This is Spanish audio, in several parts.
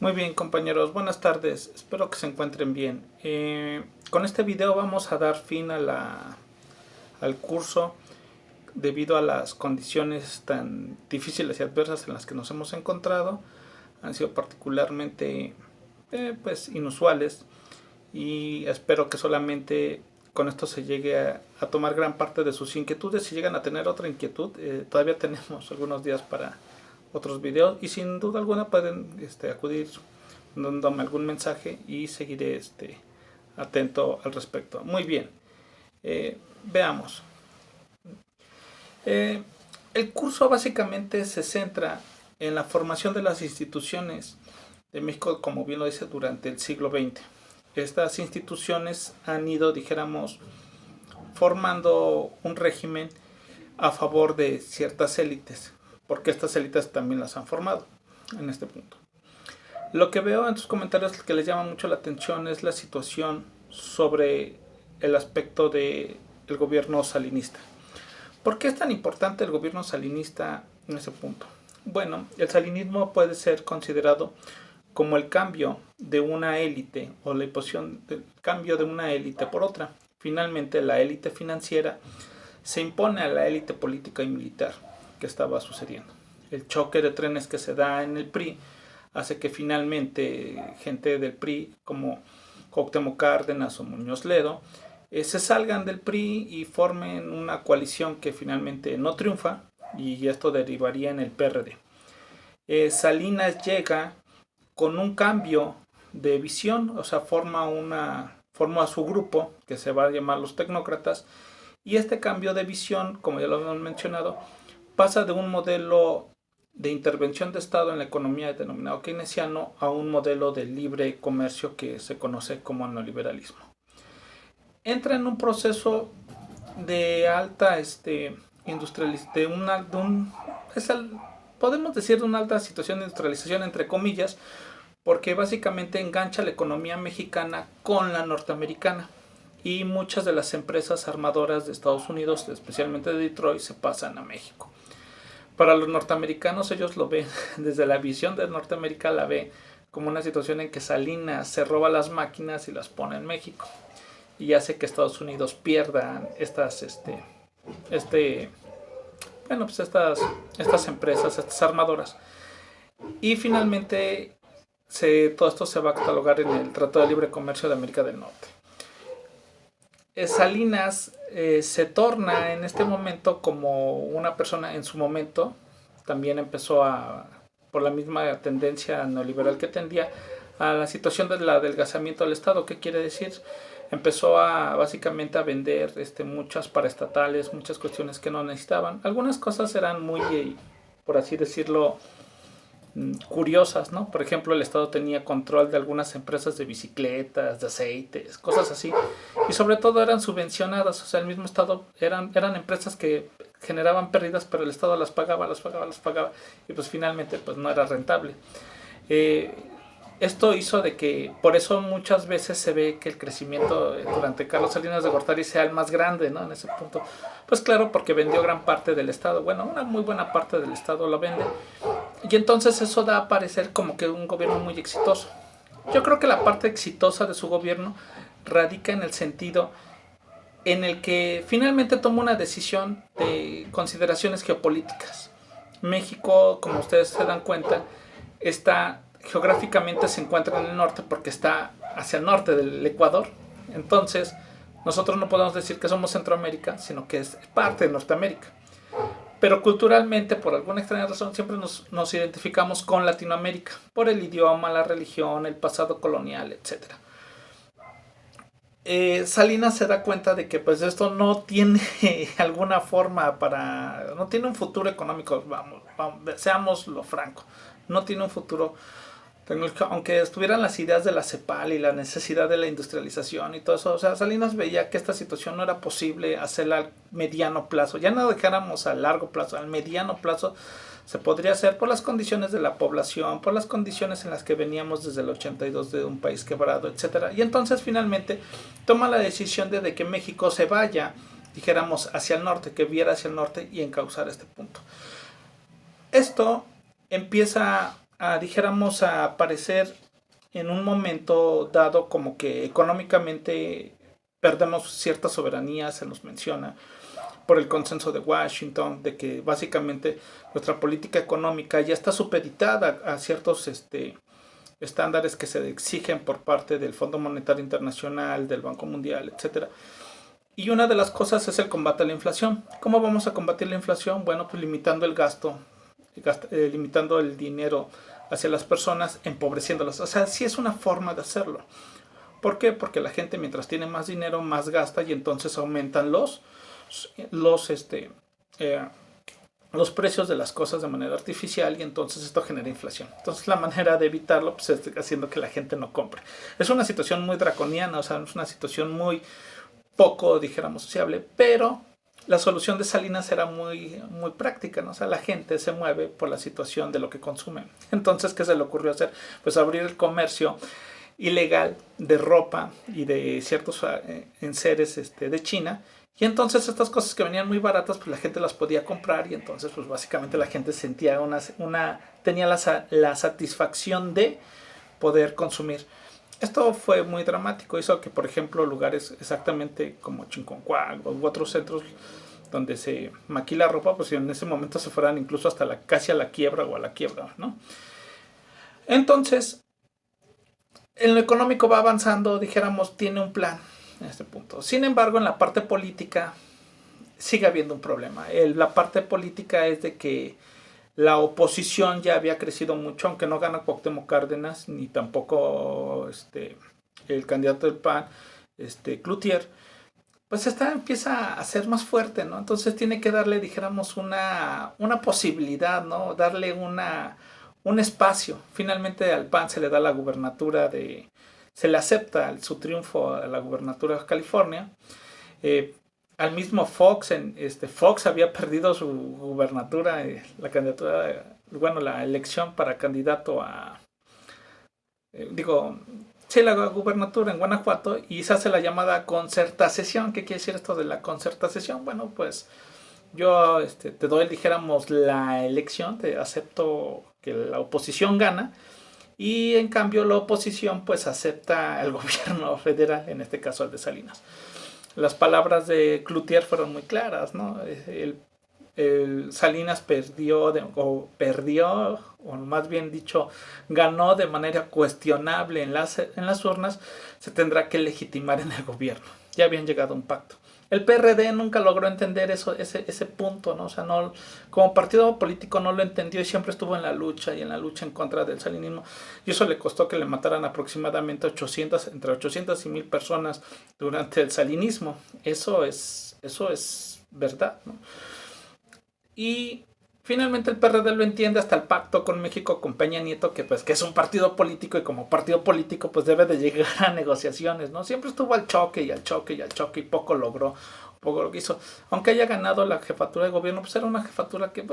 Muy bien, compañeros, buenas tardes, espero que se encuentren bien. Con este video vamos a dar fin al curso debido a las condiciones tan difíciles y adversas en las que nos hemos encontrado. Han sido particularmente inusuales y espero que solamente con esto se llegue a tomar gran parte de sus inquietudes. Si llegan a tener otra inquietud, todavía tenemos algunos días para otros videos y sin duda alguna pueden acudir dándome algún mensaje y seguiré atento al respecto. Muy bien, veamos. El curso básicamente se centra en la formación de las instituciones de México, como bien lo dice, durante el siglo XX. Estas instituciones han ido, dijéramos, formando un régimen a favor de ciertas élites, porque estas élites también las han formado en este punto. Lo que veo en tus comentarios que les llama mucho la atención es la situación sobre el aspecto del gobierno salinista. ¿Por qué es tan importante el gobierno salinista en ese punto? Bueno, el salinismo puede ser considerado como el cambio de una élite o la imposición del cambio de una élite por otra. Finalmente, la élite financiera se impone a la élite política y militar que estaba sucediendo. El choque de trenes que se da en el PRI hace que finalmente gente del PRI como Cuauhtémoc Cárdenas o Muñoz Ledo se salgan del PRI y formen una coalición que finalmente no triunfa, y esto derivaría en el PRD. Salinas llega con un cambio de visión, o sea, forma a su grupo que se va a llamar los tecnócratas, y este cambio de visión, como ya lo hemos mencionado, pasa de un modelo de intervención de Estado en la economía denominado keynesiano a un modelo de libre comercio que se conoce como neoliberalismo. Entra en un proceso de alta podemos decir de una alta situación de industrialización entre comillas, porque básicamente engancha la economía mexicana con la norteamericana, y muchas de las empresas armadoras de Estados Unidos, especialmente de Detroit, se pasan a México. Para los norteamericanos, ellos lo ven desde la visión de Norteamérica, la ve como una situación en que Salinas se roba las máquinas y las pone en México y hace que Estados Unidos pierda estas empresas, estas armadoras. Y finalmente todo esto se va a catalogar en el Tratado de Libre Comercio de América del Norte. Salinas se torna en este momento como una persona, en su momento también empezó por la misma tendencia neoliberal que tendía a la situación del adelgazamiento del Estado. ¿Qué quiere decir? Empezó básicamente a vender muchas paraestatales, muchas cuestiones que no necesitaban. Algunas cosas eran muy, por así decirlo, curiosas, ¿no? Por ejemplo, el Estado tenía control de algunas empresas de bicicletas, de aceites, cosas así, y sobre todo eran subvencionadas. O sea, el mismo Estado eran empresas que generaban pérdidas, pero el Estado las pagaba, y pues finalmente pues no era rentable. Esto hizo de que, por eso muchas veces se ve que el crecimiento durante Carlos Salinas de Gortari sea el más grande, ¿no? En ese punto, pues claro, porque vendió gran parte del Estado. Bueno, una muy buena parte del Estado lo vende, y entonces eso da a parecer como que un gobierno muy exitoso. Yo creo que la parte exitosa de su gobierno radica en el sentido en el que finalmente toma una decisión de consideraciones geopolíticas. México, como ustedes se dan cuenta, geográficamente se encuentra en el norte porque está hacia el norte del Ecuador. Entonces, nosotros no podemos decir que somos Centroamérica, sino que es parte de Norteamérica. Pero culturalmente, por alguna extraña razón, siempre nos identificamos con Latinoamérica, por el idioma, la religión, el pasado colonial, etc. Salinas se da cuenta de que pues esto no tiene alguna forma no tiene un futuro económico, seamos lo franco, no tiene un futuro tecnológico, aunque estuvieran las ideas de la CEPAL y la necesidad de la industrialización y todo eso. O sea, Salinas veía que esta situación no era posible hacerla al mediano plazo, ya no dejáramos a largo plazo, al mediano plazo se podría hacer por las condiciones de la población, por las condiciones en las que veníamos desde el 82 de un país quebrado, etc. Y entonces finalmente toma la decisión de que México se vaya, dijéramos, hacia el norte, que viera hacia el norte y encauzar este punto. Esto empieza dijéramos, a aparecer en un momento dado como que económicamente perdemos cierta soberanía, se nos menciona, por el consenso de Washington, de que básicamente nuestra política económica ya está supeditada a ciertos estándares que se exigen por parte del Fondo Monetario Internacional, del Banco Mundial, etcétera. Y una de las cosas es el combate a la inflación. ¿Cómo vamos a combatir la inflación? Bueno, pues limitando el gasto, limitando el dinero hacia las personas, empobreciéndolas. O sea, sí es una forma de hacerlo. ¿Por qué? Porque la gente mientras tiene más dinero, más gasta y entonces aumentan los, este, eh, los precios de las cosas de manera artificial y entonces esto genera inflación. Entonces la manera de evitarlo pues, es haciendo que la gente no compre. Es una situación muy draconiana, o sea, es una situación muy poco, dijéramos, sociable, pero la solución de Salinas era muy, muy práctica, ¿no? O sea, la gente se mueve por la situación de lo que consume. Entonces, ¿qué se le ocurrió hacer? Pues abrir el comercio ilegal de ropa y de ciertos enseres de China. Y entonces estas cosas que venían muy baratas, pues la gente las podía comprar y entonces pues básicamente la gente sentía tenía la satisfacción de poder consumir. Esto fue muy dramático, hizo que por ejemplo lugares exactamente como Chinconcuac u otros centros donde se maquila ropa, pues en ese momento se fueran incluso hasta casi a la quiebra o a la quiebra, ¿no? Entonces, en lo económico va avanzando, dijéramos, tiene un plan en este punto. Sin embargo, en la parte política sigue habiendo un problema. La parte política es de que la oposición ya había crecido mucho, aunque no gana Cuauhtémoc Cárdenas, ni tampoco el candidato del PAN, Cloutier, pues empieza a ser más fuerte, ¿no? Entonces tiene que darle, dijéramos, una posibilidad, ¿no? Darle un espacio. Finalmente al PAN se le da la gubernatura se le acepta su triunfo a la gubernatura de California. Al mismo Fox, Fox había perdido su gubernatura, la candidatura, bueno, la elección para candidato sí, la gubernatura en Guanajuato, y se hace la llamada concertación. ¿Qué quiere decir esto de la concertación? Bueno, pues yo te doy, dijéramos, la elección, te acepto que la oposición gana, y en cambio la oposición pues acepta el gobierno federal, en este caso el de Salinas. Las palabras de Cloutier fueron muy claras, ¿no? El Salinas perdió, o más bien dicho, ganó de manera cuestionable en las urnas, se tendrá que legitimar en el gobierno. Ya habían llegado a un pacto. El PRD nunca logró entender ese punto, ¿no? O sea, no, como partido político no lo entendió y siempre estuvo en la lucha en contra del salinismo. Y eso le costó que le mataran aproximadamente entre 800 y 1000 personas durante el salinismo. Eso es verdad, ¿no? Y finalmente el PRD lo entiende hasta el pacto con México, con Peña Nieto, que es un partido político y como partido político pues debe de llegar a negociaciones, ¿no? Siempre estuvo al choque y poco logró, poco lo que hizo. Aunque haya ganado la jefatura de gobierno, pues era una jefatura que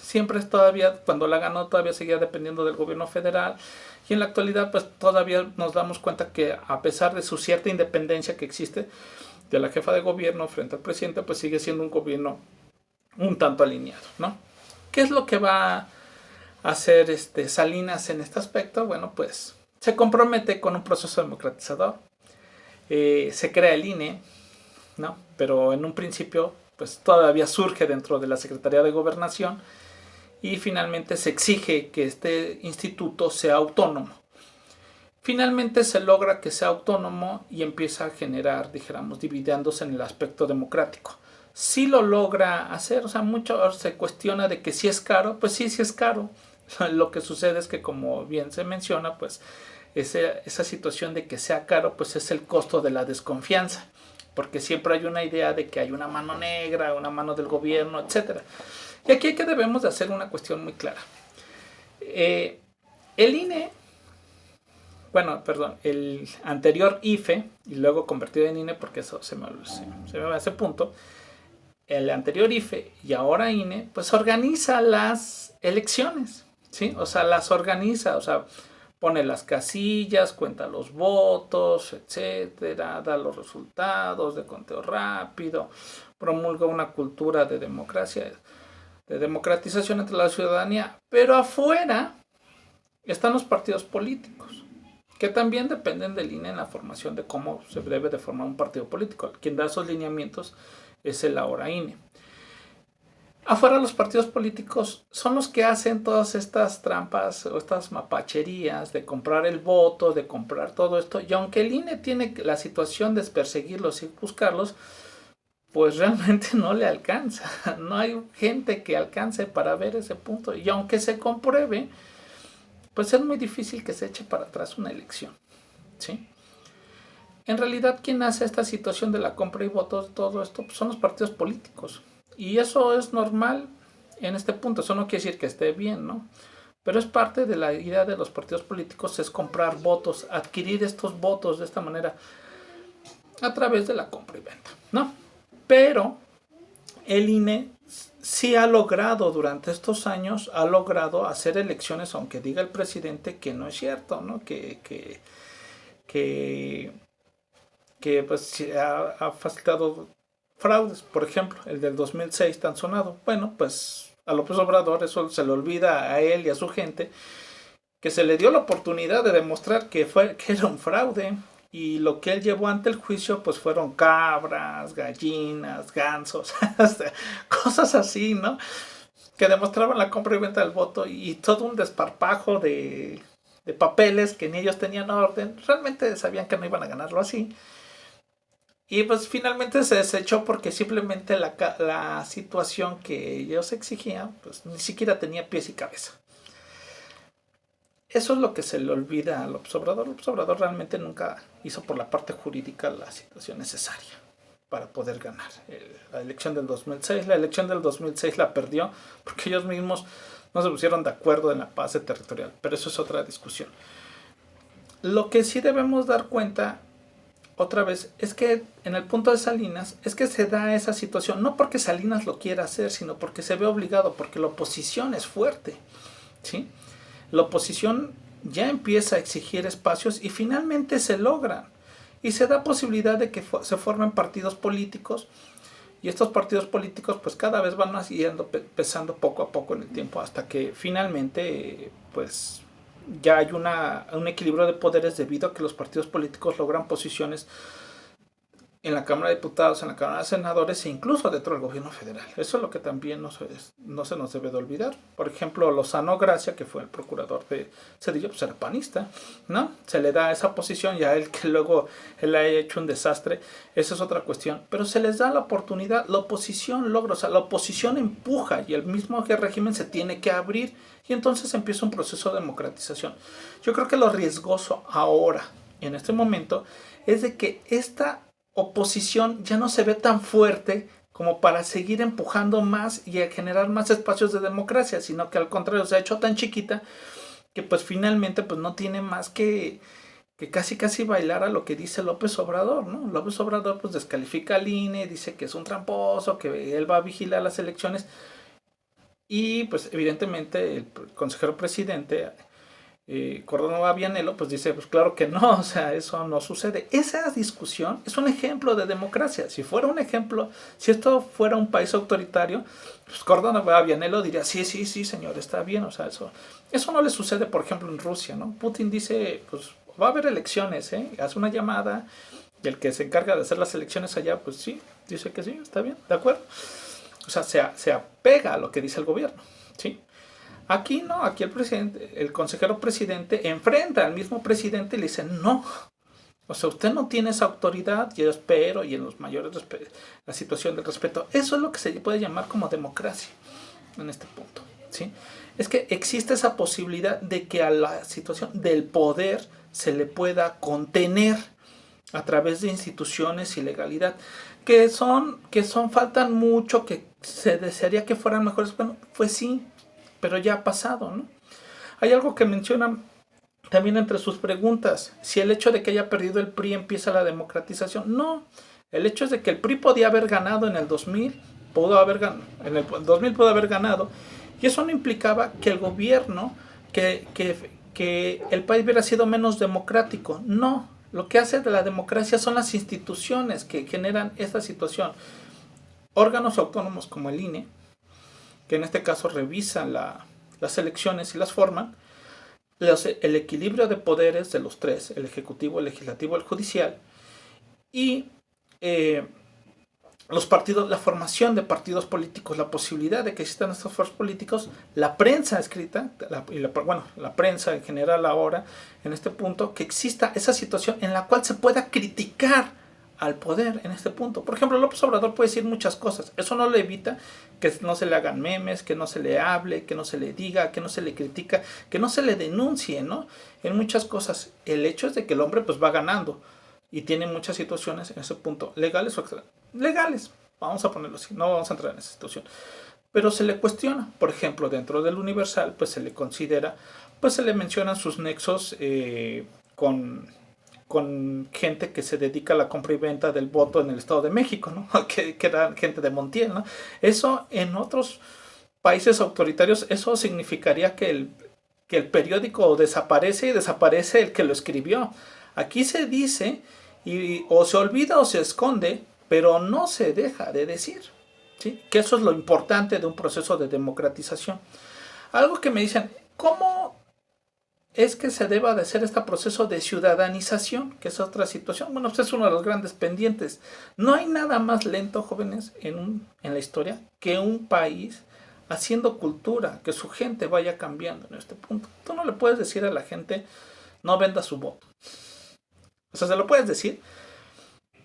siempre todavía, cuando la ganó, todavía seguía dependiendo del gobierno federal. Y en la actualidad pues todavía nos damos cuenta que a pesar de su cierta independencia que existe de la jefa de gobierno frente al presidente, pues sigue siendo un gobierno un tanto alineado, ¿no? ¿Qué es lo que va a hacer Salinas en este aspecto? Bueno, pues se compromete con un proceso democratizador, se crea el INE, ¿no? Pero en un principio pues todavía surge dentro de la Secretaría de Gobernación y finalmente se exige que este instituto sea autónomo. Finalmente se logra que sea autónomo y empieza a generar, dijéramos, dividiéndose en el aspecto democrático. Sí lo logra hacer, o sea, mucho se cuestiona de que si es caro, pues sí es caro. Lo que sucede es que, como bien se menciona, pues esa situación de que sea caro, pues es el costo de la desconfianza, porque siempre hay una idea de que hay una mano negra, una mano del gobierno, etc. Y aquí debemos de hacer una cuestión muy clara. El INE, el anterior IFE, y luego convertido en INE, porque eso se me va a ese punto, el anterior IFE y ahora INE, pues organiza las elecciones, ¿sí? O sea, las organiza, o sea, pone las casillas, cuenta los votos, etcétera, da los resultados de conteo rápido, promulga una cultura de democracia, de democratización entre la ciudadanía, pero afuera están los partidos políticos, que también dependen del INE en la formación de cómo se debe de formar un partido político. Quien da esos lineamientos es el ahora INE. Afuera, los partidos políticos son los que hacen todas estas trampas o estas mapacherías de comprar el voto, de comprar todo esto. Y aunque el INE tiene la situación de perseguirlos y buscarlos, pues realmente no le alcanza. No hay gente que alcance para ver ese punto. Y aunque se compruebe, pues es muy difícil que se eche para atrás una elección, ¿sí? En realidad, quien hace esta situación de la compra y votos, todo esto, pues son los partidos políticos. Y eso es normal en este punto. Eso no quiere decir que esté bien, ¿no? Pero es parte de la idea de los partidos políticos, es comprar votos, adquirir estos votos de esta manera a través de la compra y venta, ¿no? Pero el INE sí ha logrado durante estos años, ha logrado hacer elecciones, aunque diga el presidente que no es cierto, ¿no? Que pues ha facilitado fraudes. Por ejemplo, el del 2006 tan sonado. Bueno, pues a López Obrador eso se le olvida a él y a su gente, que se le dio la oportunidad de demostrar que era un fraude. Y lo que él llevó ante el juicio pues fueron cabras, gallinas, gansos, cosas así, ¿no? Que demostraban la compra y venta del voto y todo un desparpajo de papeles que ni ellos tenían orden. Realmente sabían que no iban a ganarlo así. Y pues finalmente se desechó porque simplemente la situación que ellos exigían pues ni siquiera tenía pies y cabeza. Eso es lo que se le olvida al observador. El observador realmente nunca hizo por la parte jurídica la situación necesaria para poder ganar. La elección del 2006, la elección del 2006 la perdió porque ellos mismos no se pusieron de acuerdo en la base territorial, pero eso es otra discusión. Lo que sí debemos dar cuenta otra vez es que en el punto de Salinas es que se da esa situación, no porque Salinas lo quiera hacer, sino porque se ve obligado, porque la oposición es fuerte, ¿sí? La oposición ya empieza a exigir espacios y finalmente se logran. Y se da posibilidad de que se formen partidos políticos y estos partidos políticos pues cada vez van yendo pesando poco a poco en el tiempo hasta que finalmente pues ya hay un equilibrio de poderes debido a que los partidos políticos logran posiciones en la Cámara de Diputados, en la Cámara de Senadores e incluso dentro del gobierno federal. Eso es lo que también no se nos debe de olvidar. Por ejemplo, Lozano Gracia, que fue el procurador de Cedillo, pues era panista, ¿no? Se le da esa posición y a él que luego él haya hecho un desastre, esa es otra cuestión. Pero se les da la oportunidad, la oposición logra, o sea, la oposición empuja y el mismo régimen se tiene que abrir y entonces empieza un proceso de democratización. Yo creo que lo riesgoso ahora, en este momento, es de que esta oposición ya no se ve tan fuerte como para seguir empujando más y a generar más espacios de democracia, sino que al contrario se ha hecho tan chiquita que pues finalmente pues no tiene más que casi bailar a lo que dice López Obrador, ¿no? López Obrador pues descalifica al INE, dice que es un tramposo, que él va a vigilar las elecciones y pues evidentemente el consejero presidente Córdoba Vianello pues dice, pues claro que no, o sea, eso no sucede. Esa discusión es un ejemplo de democracia. Si fuera un ejemplo, si esto fuera un país autoritario, pues Córdoba Vianello diría, sí, señor, está bien, o sea, eso no le sucede, por ejemplo, en Rusia, ¿no? Putin dice, pues va a haber elecciones, hace una llamada y el que se encarga de hacer las elecciones allá, pues sí, dice que sí, está bien, de acuerdo. O sea, se apega a lo que dice el gobierno, ¿sí? Aquí no, aquí el presidente, el consejero presidente enfrenta al mismo presidente y le dice no. O sea, usted no tiene esa autoridad, yo espero, y en los mayores la situación de respeto. Eso es lo que se puede llamar como democracia en este punto, ¿sí? Es que existe esa posibilidad de que a la situación del poder se le pueda contener a través de instituciones y legalidad que faltan mucho, que se desearía que fueran mejores. Bueno, pues sí, pero ya ha pasado, ¿no? Hay algo que menciona también entre sus preguntas, si el hecho de que haya perdido el PRI empieza la democratización. No, el hecho es de que el PRI podía haber ganado en el 2000, en el 2000 pudo haber ganado, y eso no implicaba que el gobierno, que el país hubiera sido menos democrático. No, lo que hace de la democracia son las instituciones que generan esta situación. Órganos autónomos como el INE, que en este caso revisan las elecciones y las forman, el equilibrio de poderes de los tres, el ejecutivo, el legislativo, el judicial, y los partidos, la formación de partidos políticos, la posibilidad de que existan estos fuerzas políticos, la prensa escrita, la prensa en general ahora, en este punto, que exista esa situación en la cual se pueda criticar al poder en este punto. Por ejemplo, López Obrador puede decir muchas cosas. Eso no le evita que no se le hagan memes, que no se le hable, que no se le diga, que no se le critica, que no se le denuncie, ¿no? En muchas cosas. El hecho es de que el hombre pues va ganando y tiene muchas situaciones en ese punto, legales o legales, vamos a ponerlo así, no vamos a entrar en esa situación, pero se le cuestiona. Por ejemplo, dentro del Universal pues se le considera, pues se le mencionan sus nexos con gente que se dedica a la compra y venta del voto en el Estado de México, ¿no? que era gente de Montiel, ¿no? Eso en otros países autoritarios, eso significaría que el periódico desaparece y desaparece el que lo escribió. Aquí se dice y o se olvida o se esconde, pero no se deja de decir, ¿sí? Que eso es lo importante de un proceso de democratización. Algo que me dicen, ¿cómo es que se deba de hacer este proceso de ciudadanización? Que es otra situación. Bueno, pues es uno de los grandes pendientes. No hay nada más lento, jóvenes, en la historia, que un país haciendo cultura, que su gente vaya cambiando en este punto. Tú no le puedes decir a la gente, no venda su voto. O sea, se lo puedes decir,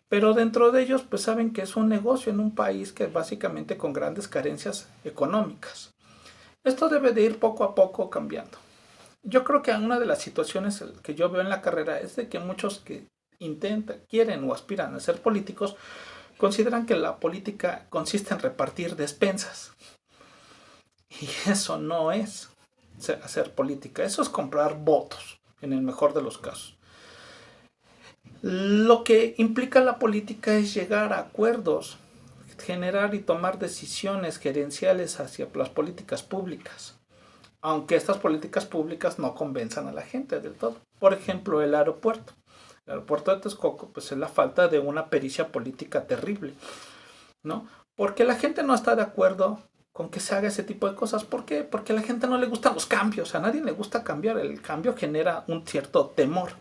pero dentro de ellos pues saben que es un negocio en un país que básicamente con grandes carencias económicas. Esto debe de ir poco a poco cambiando. Yo creo que una de las situaciones que yo veo en la carrera es de que muchos que intentan, quieren o aspiran a ser políticos consideran que la política consiste en repartir despensas. Y eso no es hacer política, eso es comprar votos, en el mejor de los casos. Lo que implica la política es llegar a acuerdos, generar y tomar decisiones gerenciales hacia las políticas públicas, aunque estas políticas públicas no convenzan a la gente del todo. Por ejemplo, el aeropuerto. El aeropuerto de Texcoco pues es la falta de una pericia política terrible, ¿no? Porque la gente no está de acuerdo con que se haga ese tipo de cosas. ¿Por qué? Porque a la gente no le gustan los cambios, a nadie le gusta cambiar, el cambio genera un cierto temor.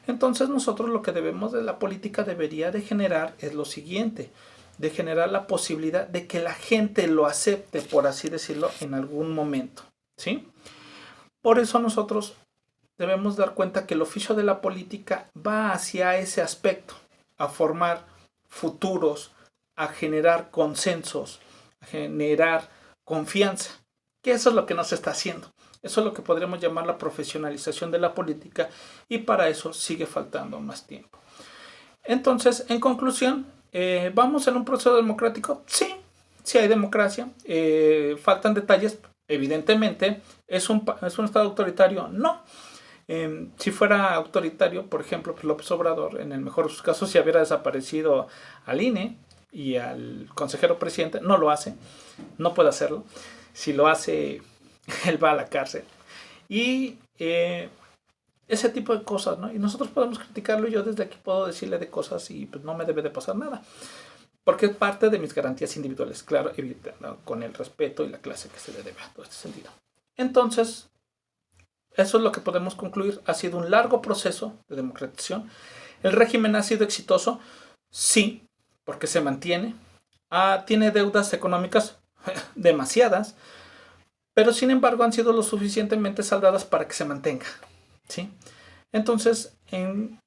Entonces nosotros lo que debemos de la política debería de generar es lo siguiente, de generar la posibilidad de que la gente lo acepte, por así decirlo, en algún momento, ¿sí? Por eso nosotros debemos dar cuenta que el oficio de la política va hacia ese aspecto, a formar futuros, a generar consensos, a generar confianza, que eso es lo que no se está haciendo. Eso es lo que podríamos llamar la profesionalización de la política y para eso sigue faltando más tiempo. Entonces, en conclusión, ¿vamos en un proceso democrático? Sí, sí hay democracia. ¿Faltan detalles? Evidentemente. ¿Es un Estado autoritario? No. Si fuera autoritario, por ejemplo, pues López Obrador, en el mejor de sus casos, si hubiera desaparecido al INE y al consejero presidente, no lo hace, no puede hacerlo. Si lo hace, él va a la cárcel. Y ese tipo de cosas, ¿no? Y nosotros podemos criticarlo, y yo desde aquí puedo decirle de cosas y pues no me debe de pasar nada. Porque es parte de mis garantías individuales, claro, evitando con el respeto y la clase que se le debe a todo este sentido. Entonces, eso es lo que podemos concluir. Ha sido un largo proceso de democratización. ¿El régimen ha sido exitoso? Sí, porque se mantiene. ¿Tiene deudas económicas? Demasiadas. Pero sin embargo han sido lo suficientemente saldadas para que se mantenga, ¿sí? Entonces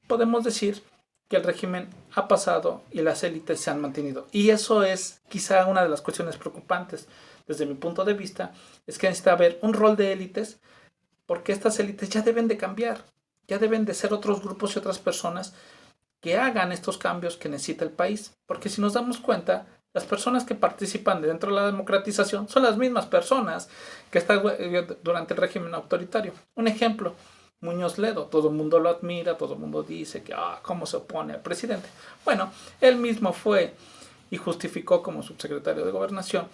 podemos decir que el régimen ha pasado y las élites se han mantenido. Y eso es quizá una de las cuestiones preocupantes desde mi punto de vista, es que necesita haber un rol de élites, porque estas élites ya deben de cambiar, ya deben de ser otros grupos y otras personas que hagan estos cambios que necesita el país. Porque si nos damos cuenta, las personas que participan dentro de la democratización son las mismas personas que están durante el régimen autoritario. Un ejemplo, Muñoz Ledo, todo el mundo lo admira, todo el mundo dice que cómo se opone al presidente. Bueno, él mismo fue y justificó como subsecretario de Gobernación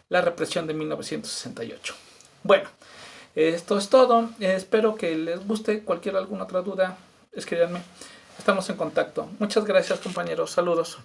la represión de 1968. Bueno, esto es todo. Espero que les guste. Alguna otra duda, escríbanme. Estamos en contacto. Muchas gracias, compañeros. Saludos.